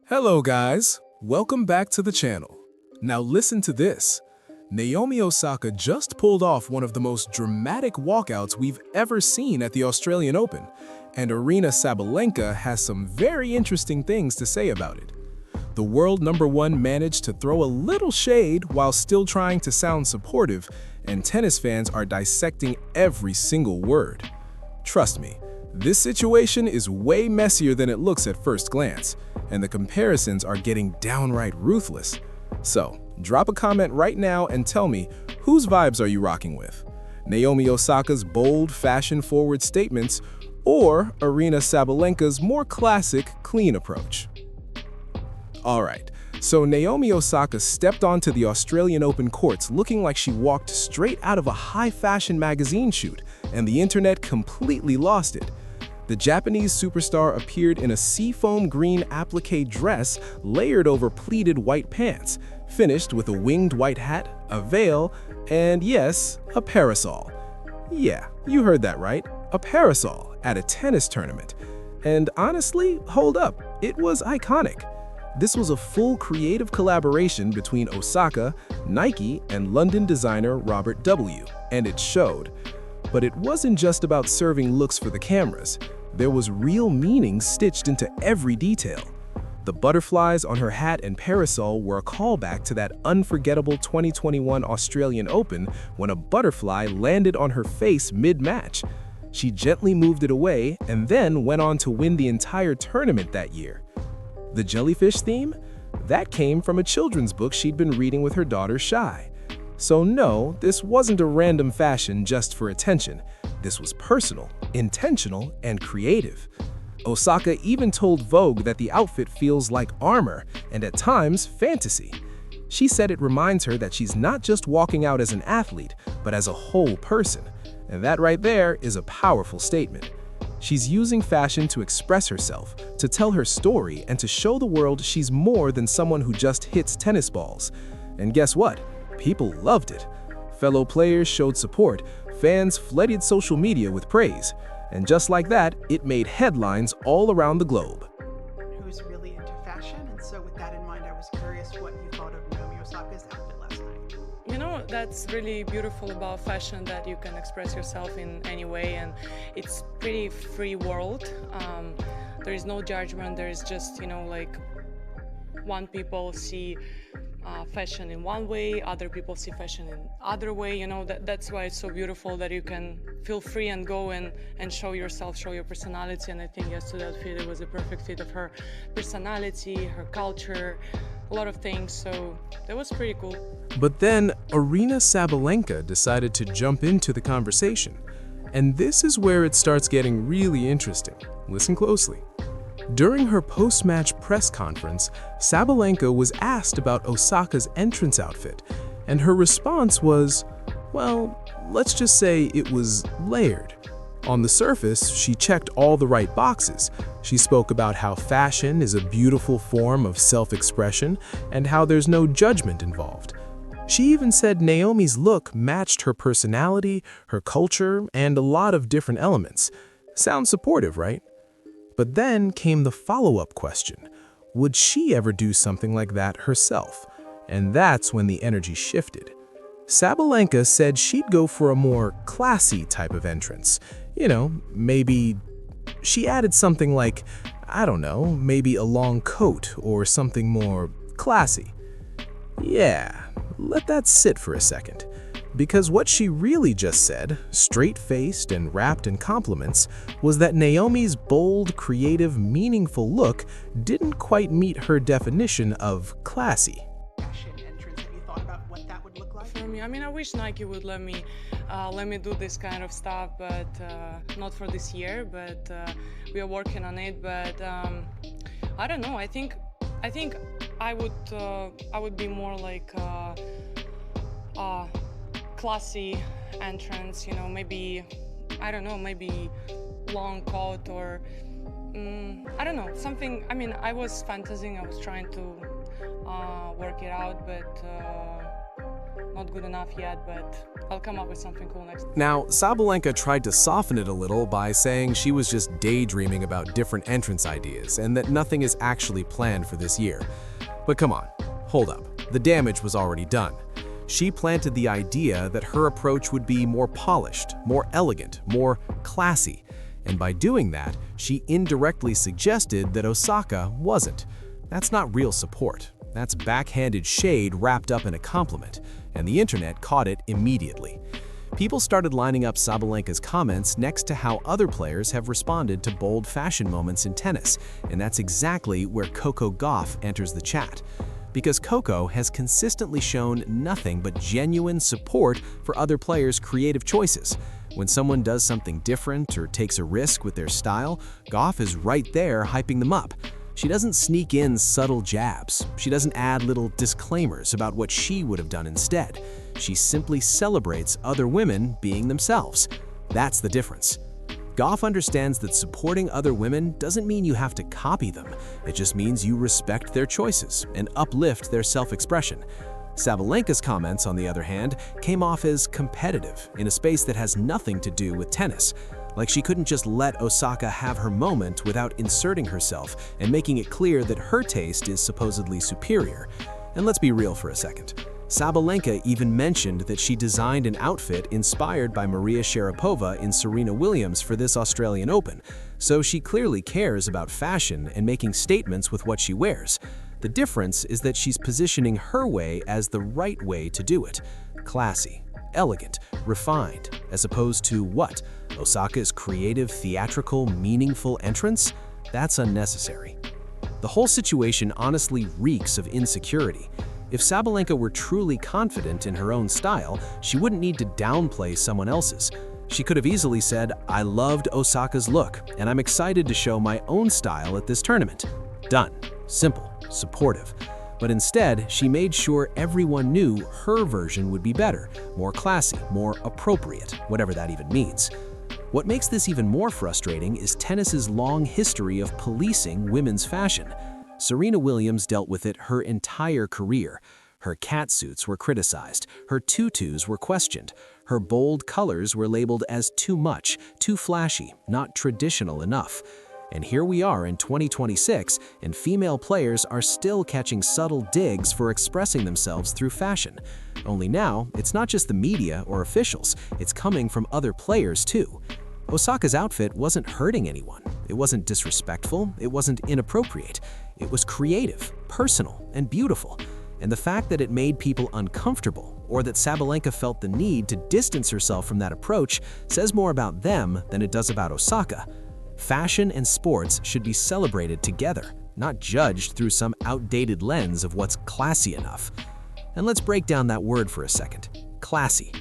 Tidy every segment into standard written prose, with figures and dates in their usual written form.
Hello guys, welcome back to the channel. Now listen to this. Naomi Osaka just pulled off one of the most dramatic walkouts we've ever seen at the Australian Open, and Aryna Sabalenka has some very interesting things to say about it. The world #1 managed to throw a little shade while still trying to sound supportive, and tennis fans are dissecting every single word. Trust me, this situation is way messier than it looks at first glance, and the comparisons are getting downright ruthless. So, drop a comment right now and tell me, whose vibes are you rocking with? Naomi Osaka's bold, fashion-forward statements, or Aryna Sabalenka's more classic, clean approach? Alright, so Naomi Osaka stepped onto the Australian Open courts looking like she walked straight out of a high-fashion magazine shoot, and the internet completely lost it. The Japanese superstar appeared in a seafoam green applique dress layered over pleated white pants, finished with a winged white hat, a veil, and yes, a parasol. Yeah, you heard that right, a parasol at a tennis tournament. And honestly, hold up, it was iconic. This was a full creative collaboration between Osaka, Nike, and London designer Robert W., and it showed. But it wasn't just about serving looks for the cameras. There was real meaning stitched into every detail. The butterflies on her hat and parasol were a callback to that unforgettable 2021 Australian Open when a butterfly landed on her face mid-match. She gently moved it away and then went on to win the entire tournament that year. The jellyfish theme? That came from a children's book she'd been reading with her daughter Shai. So no, this wasn't a random fashion just for attention. This was personal, intentional, and creative. Osaka even told Vogue that the outfit feels like armor and at times fantasy. She said it reminds her that she's not just walking out as an athlete, but as a whole person. And that right there is a powerful statement. She's using fashion to express herself, to tell her story, and to show the world she's more than someone who just hits tennis balls. And guess what? People loved it. Fellow players showed support, fans flooded social media with praise. And just like that, it made headlines all around the globe. Who's really into fashion, and so with that in mind, I was curious what you thought of Naomi Osaka's outfit last night. You know, that's really beautiful about fashion, that you can express yourself in any way, and it's pretty free world. There is no judgment. There is just, one people see fashion in one way, other people see fashion in other way. That's why it's so beautiful that you can feel free and go and show yourself, show your personality. And I think yes, to that fit, it was a perfect fit of her personality, her culture, a lot of things. So that was pretty cool. But then Aryna Sabalenka decided to jump into the conversation. And this is where it starts getting really interesting. Listen closely. During her post-match press conference, Sabalenka was asked about Osaka's entrance outfit, and her response was, well, let's just say it was layered. On the surface, she checked all the right boxes. She spoke about how fashion is a beautiful form of self-expression and how there's no judgment involved. She even said Naomi's look matched her personality, her culture, and a lot of different elements. Sounds supportive, right? But then came the follow-up question. Would she ever do something like that herself? And that's when the energy shifted. Sabalenka said she'd go for a more classy type of entrance. Maybe she added something like, maybe a long coat or something more classy. Yeah, let that sit for a second. Because what she really just said, straight-faced and wrapped in compliments, was that Naomi's bold, creative, meaningful look didn't quite meet her definition of classy. Fashion entrance, have you thought about what that would look like? For me, I wish Nike would let me do this kind of stuff, but not for this year. But we are working on it. But I don't know. I think I would be more like classy entrance, maybe long coat or something. I was fantasizing, I was trying to work it out, but not good enough yet, but I'll come up with something cool next. Now, Sabalenka tried to soften it a little by saying she was just daydreaming about different entrance ideas and that nothing is actually planned for this year. But come on, hold up. The damage was already done. She planted the idea that her approach would be more polished, more elegant, more classy. And by doing that, she indirectly suggested that Osaka wasn't. That's not real support. That's backhanded shade wrapped up in a compliment, and the internet caught it immediately. People started lining up Sabalenka's comments next to how other players have responded to bold fashion moments in tennis, and that's exactly where Coco Gauff enters the chat. Because Coco has consistently shown nothing but genuine support for other players' creative choices. When someone does something different or takes a risk with their style, Gauff is right there hyping them up. She doesn't sneak in subtle jabs. She doesn't add little disclaimers about what she would have done instead. She simply celebrates other women being themselves. That's the difference. Gauff understands that supporting other women doesn't mean you have to copy them. It just means you respect their choices and uplift their self-expression. Sabalenka's comments, on the other hand, came off as competitive in a space that has nothing to do with tennis. Like she couldn't just let Osaka have her moment without inserting herself and making it clear that her taste is supposedly superior. And let's be real for a second. Sabalenka even mentioned that she designed an outfit inspired by Maria Sharapova in Serena Williams for this Australian Open, so she clearly cares about fashion and making statements with what she wears. The difference is that she's positioning her way as the right way to do it. Classy, elegant, refined, as opposed to what? Osaka's creative, theatrical, meaningful entrance? That's unnecessary. The whole situation honestly reeks of insecurity. If Sabalenka were truly confident in her own style, she wouldn't need to downplay someone else's. She could have easily said, "I loved Osaka's look, and I'm excited to show my own style at this tournament." Done. Simple. Supportive. But instead, she made sure everyone knew her version would be better, more classy, more appropriate, whatever that even means. What makes this even more frustrating is tennis's long history of policing women's fashion. Serena Williams dealt with it her entire career. Her catsuits were criticized, her tutus were questioned, her bold colors were labeled as too much, too flashy, not traditional enough. And here we are in 2026, and female players are still catching subtle digs for expressing themselves through fashion. Only now, it's not just the media or officials, it's coming from other players too. Osaka's outfit wasn't hurting anyone. It wasn't disrespectful, it wasn't inappropriate. It was creative, personal, and beautiful. And the fact that it made people uncomfortable, or that Sabalenka felt the need to distance herself from that approach, says more about them than it does about Osaka. Fashion and sports should be celebrated together, not judged through some outdated lens of what's classy enough. And let's break down that word for a second. Classy.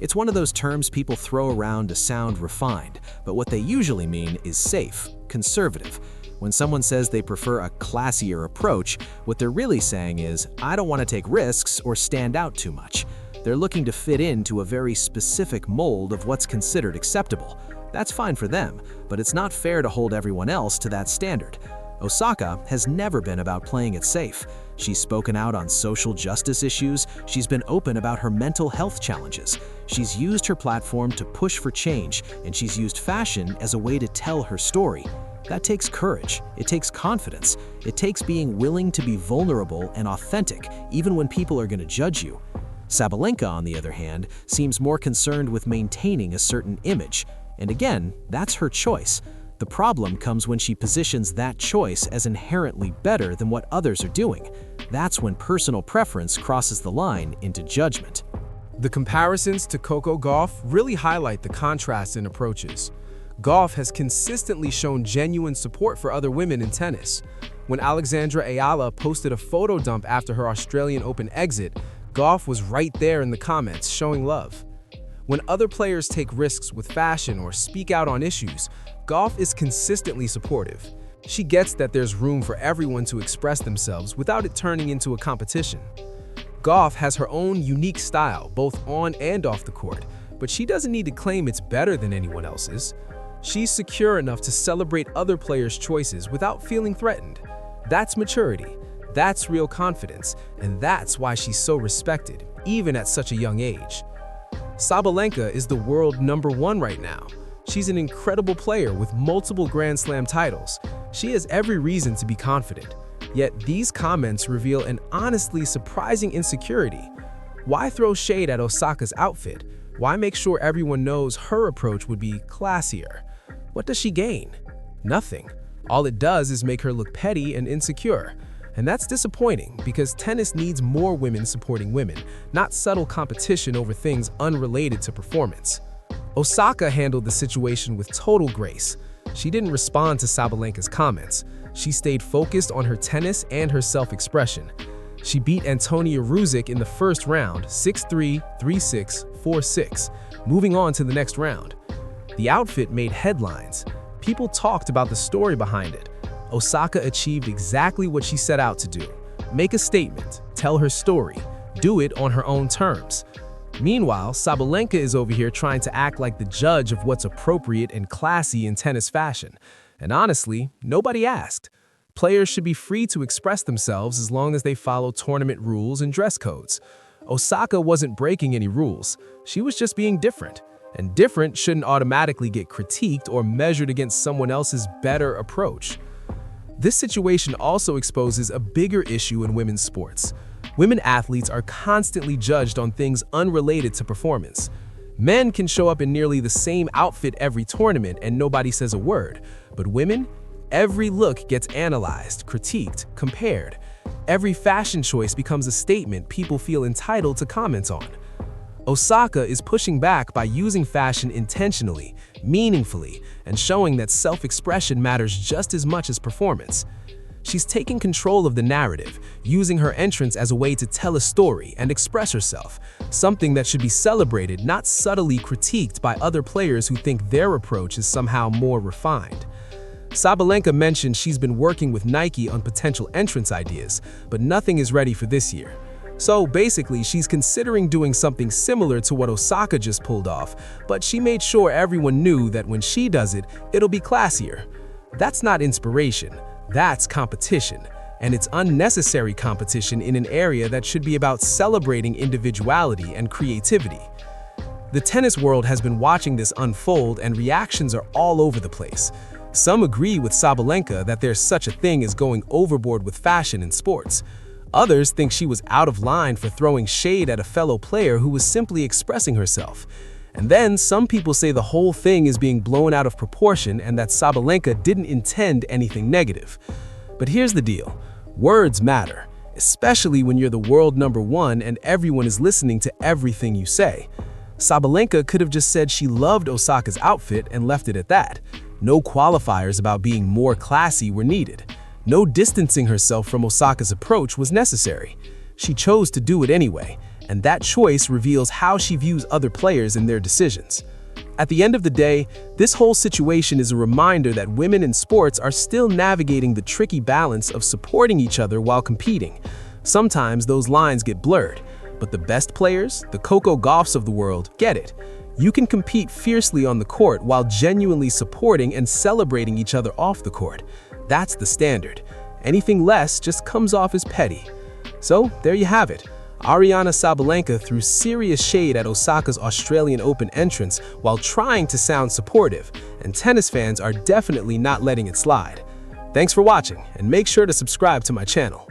It's one of those terms people throw around to sound refined, but what they usually mean is safe, conservative. When someone says they prefer a classier approach, what they're really saying is, I don't want to take risks or stand out too much. They're looking to fit into a very specific mold of what's considered acceptable. That's fine for them, but it's not fair to hold everyone else to that standard. Osaka has never been about playing it safe. She's spoken out on social justice issues, she's been open about her mental health challenges. She's used her platform to push for change, and she's used fashion as a way to tell her story. That takes courage, it takes confidence, it takes being willing to be vulnerable and authentic, even when people are going to judge you. Sabalenka, on the other hand, seems more concerned with maintaining a certain image. And again, that's her choice. The problem comes when she positions that choice as inherently better than what others are doing. That's when personal preference crosses the line into judgment. The comparisons to Coco Gauff really highlight the contrast in approaches. Gauff has consistently shown genuine support for other women in tennis. When Alexandra Ayala posted a photo dump after her Australian Open exit, Gauff was right there in the comments showing love. When other players take risks with fashion or speak out on issues, Gauff is consistently supportive. She gets that there's room for everyone to express themselves without it turning into a competition. Gauff has her own unique style, both on and off the court, but she doesn't need to claim it's better than anyone else's. She's secure enough to celebrate other players' choices without feeling threatened. That's maturity. That's real confidence, and that's why she's so respected, even at such a young age. Sabalenka is the world #1 right now. She's an incredible player with multiple Grand Slam titles. She has every reason to be confident. Yet these comments reveal an honestly surprising insecurity. Why throw shade at Osaka's outfit? Why make sure everyone knows her approach would be classier? What does she gain? Nothing. All it does is make her look petty and insecure. And that's disappointing because tennis needs more women supporting women, not subtle competition over things unrelated to performance. Osaka handled the situation with total grace. She didn't respond to Sabalenka's comments. She stayed focused on her tennis and her self-expression. She beat Antonia Ruzic in the first round, 6-3, 3-6, 4-6, moving on to the next round. The outfit made headlines. People talked about the story behind it. Osaka achieved exactly what she set out to do. Make a statement, tell her story, do it on her own terms. Meanwhile, Sabalenka is over here trying to act like the judge of what's appropriate and classy in tennis fashion. And honestly, nobody asked. Players should be free to express themselves as long as they follow tournament rules and dress codes. Osaka wasn't breaking any rules. She was just being different. And different shouldn't automatically get critiqued or measured against someone else's better approach. This situation also exposes a bigger issue in women's sports. Women athletes are constantly judged on things unrelated to performance. Men can show up in nearly the same outfit every tournament and nobody says a word. But women? Every look gets analyzed, critiqued, compared. Every fashion choice becomes a statement people feel entitled to comment on. Osaka is pushing back by using fashion intentionally, meaningfully, and showing that self-expression matters just as much as performance. She's taking control of the narrative, using her entrance as a way to tell a story and express herself, something that should be celebrated, not subtly critiqued by other players who think their approach is somehow more refined. Sabalenka mentioned she's been working with Nike on potential entrance ideas, but nothing is ready for this year. So basically, she's considering doing something similar to what Osaka just pulled off, but she made sure everyone knew that when she does it, it'll be classier. That's not inspiration, that's competition. And it's unnecessary competition in an area that should be about celebrating individuality and creativity. The tennis world has been watching this unfold and reactions are all over the place. Some agree with Sabalenka that there's such a thing as going overboard with fashion in sports. Others think she was out of line for throwing shade at a fellow player who was simply expressing herself. And then some people say the whole thing is being blown out of proportion and that Sabalenka didn't intend anything negative. But here's the deal. Words matter, especially when you're the world #1 and everyone is listening to everything you say. Sabalenka could have just said she loved Osaka's outfit and left it at that. No qualifiers about being more classy were needed. No distancing herself from Osaka's approach was necessary. She chose to do it anyway, and that choice reveals how she views other players and their decisions. At the end of the day, this whole situation is a reminder that women in sports are still navigating the tricky balance of supporting each other while competing. Sometimes those lines get blurred, but the best players, the Coco Gauffs of the world, get it. You can compete fiercely on the court while genuinely supporting and celebrating each other off the court. That's the standard. Anything less just comes off as petty. So there you have it. Aryna Sabalenka threw serious shade at Osaka's Australian Open entrance while trying to sound supportive, and tennis fans are definitely not letting it slide. Thanks for watching, and make sure to subscribe to my channel.